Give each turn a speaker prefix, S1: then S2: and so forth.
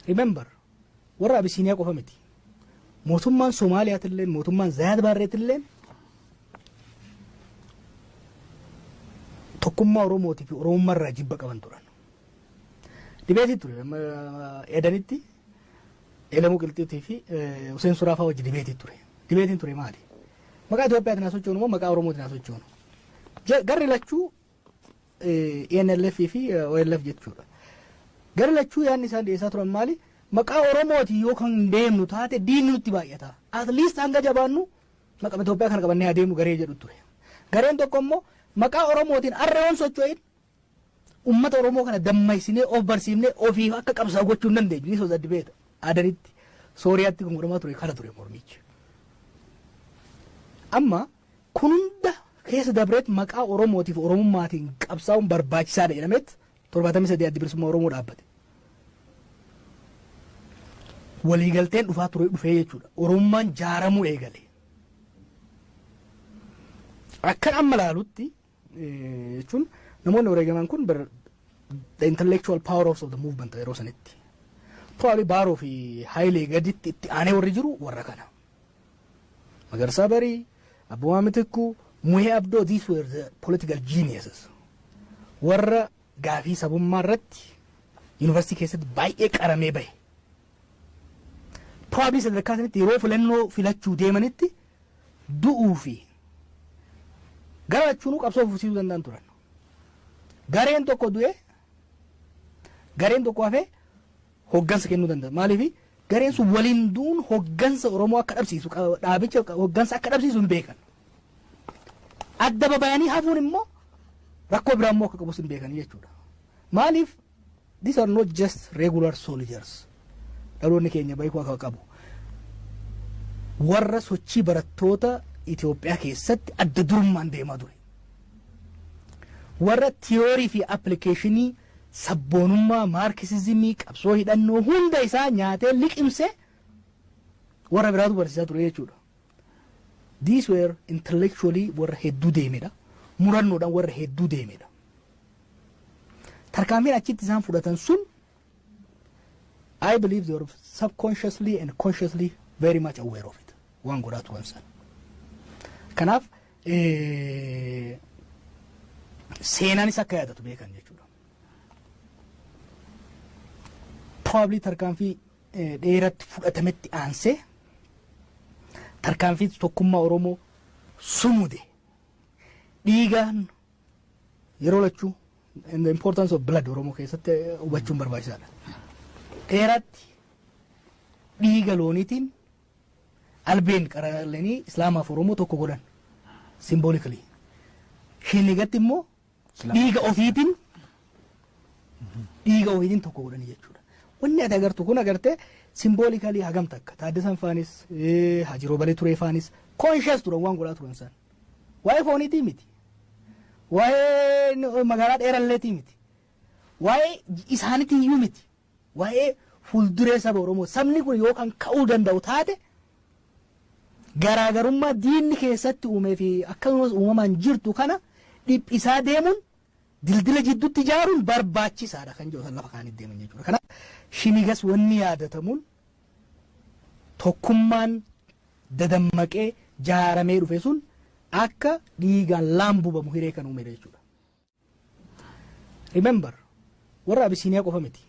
S1: Remember, warra Abisiiniyaa qofa miti. Mootummaan Somaaliyaatiillee mootummaan Zaayid Barreetillee tokkummaa Oromootii fi Oromummaa irraa jibba qaban turan. Dibeetii ture edanitti Elamuu Qilxiitii fi Hussein Suraafaa wajji dibeetii ture. Dibeetiin ture maali? Maqaa Itoophiyaatiin haasofchoonu moo maqaa Oromootiin haasofchoonu? Garri lachuu ENLF fi OLF jechuudha. Garri lachuu yaadni isaan dhiyeessaa turan maali? Maqaa Oromootii yoo kan deemnu taate diinni nutti baay'ata. At least hanga jabaannu maqaa Itoophiyaa kana qabannee adeemnu garee jedhu ture. Gareen tokko immoo maqaa Oromootiin arreewoon socho'in ummata Oromoo kana dammaysinee of barsiifnee ofii akka qabsaa gochuu hin dandeenyu. Ni soos addibeeta. Adanitti Sooriyaatti kun godhamaa ture kana ture mormichi. Amma kun hunda keessa dabreet maqaa Oromootiif Oromummaatiin qabsaa'uun barbaachisaadha jedhameet 73 addi bilisummaa Oromoo dhaabbate. Waliigalteen dhufaa ture dhufee jechuudha. Oromummaan jaaramuu eegale. Akkan amma laalutti jechuun namoonni wareegaman kun the intellectual power of the movement yeroo sanitti. Probably Baaroo fi Haayilee gaditti itti aanee warri jiru warra kana. Magarsaa Barii, Abboomaa Mitikuu, Muhee Abdoo, these were the political geniuses. Warra gaafii sabummaa irratti yuunivarsiitii keessatti baay'ee qaramee bahe. Probably sadarkaa sanitti yeroo filannoo filachuu deemanitti du'uu fi gara lachuunuu qabsoo fufsiisuu danda'an turan. Gareen tokko du'e, gareen tokko hafee hoggansa kennuu danda'a. Maaliif gareen sun waliin duun hoggansa Oromoo akka dhabsiisu dhaabicha hoggansa akka dhabsiisu hin beekan. Adda babayanii hafuun immoo rakkoo biraa immoo akka qabus hin beekan jechuudha. Maaliif these are not just regular soldiers. Dhaloonni keenya beekuu akka qabu. Warra sochii barattoota Itoophiyaa keessatti adda durummaan deemaa ture. Warra tiyoorii fi appilikeeshinii sabboonummaa maarkisizimii qabsoo hidhannoo hunda isaa nyaatee liqimse warra biraatu barsiisaa ture jechuudha. These were intellectually warra hedduu deemedha. Murannoodhaan warra hedduu deemedha. Tarkaanfiin achitti isaan fudhatan sun I believe they were subconsciously and consciously very much aware of it. Waan godhaa turan san. Kanaaf seenaanis akka yaadatu beekan jechuudha. Probably tarkaanfii dheeratti fudhatametti aansee tarkaanfii tokkummaa Oromoo sumude dhiigaan yeroo lachuu and the importance of blood Oromoo keessatti hubachuun barbaachisaadha. Dheeratti dhiiga looniitiin albeen qaralanii Islaamaaf Oromoo tokko godhan symbolically. Shinigatti immoo dhiiga ofiitiin tokko godhanii jechuudha. Wanni ati agartu kun agartee symbolically hagam takka Taaddasan faanis Haji Roobalee Turee faanis conscious turan waan godhaa turan san. Waa'ee fooniitii miti. Waa'ee magaalaa dheeralleetii miti. Waa'ee isaaniitii iyyuu miti. Waa'ee fuulduree saba Oromoo sabni kun yoo kan ka'uu danda'u taate garaagarummaa diinni keessatti uumee fi akkasumas uumamaan jirtu kana dhiphisaa deemuun dildila jidduutti ijaaruun barbaachisaadha kan jedhu lafa kaanitti deeman jechuudha. Kanaaf shinigas wanni yaadatamuun tokkummaan dadammaqee jaaramee dhufe sun akka dhiigaan laambubamu hiree kan uume jechuudha. Remember, warra Abisiiniyaa qofa miti.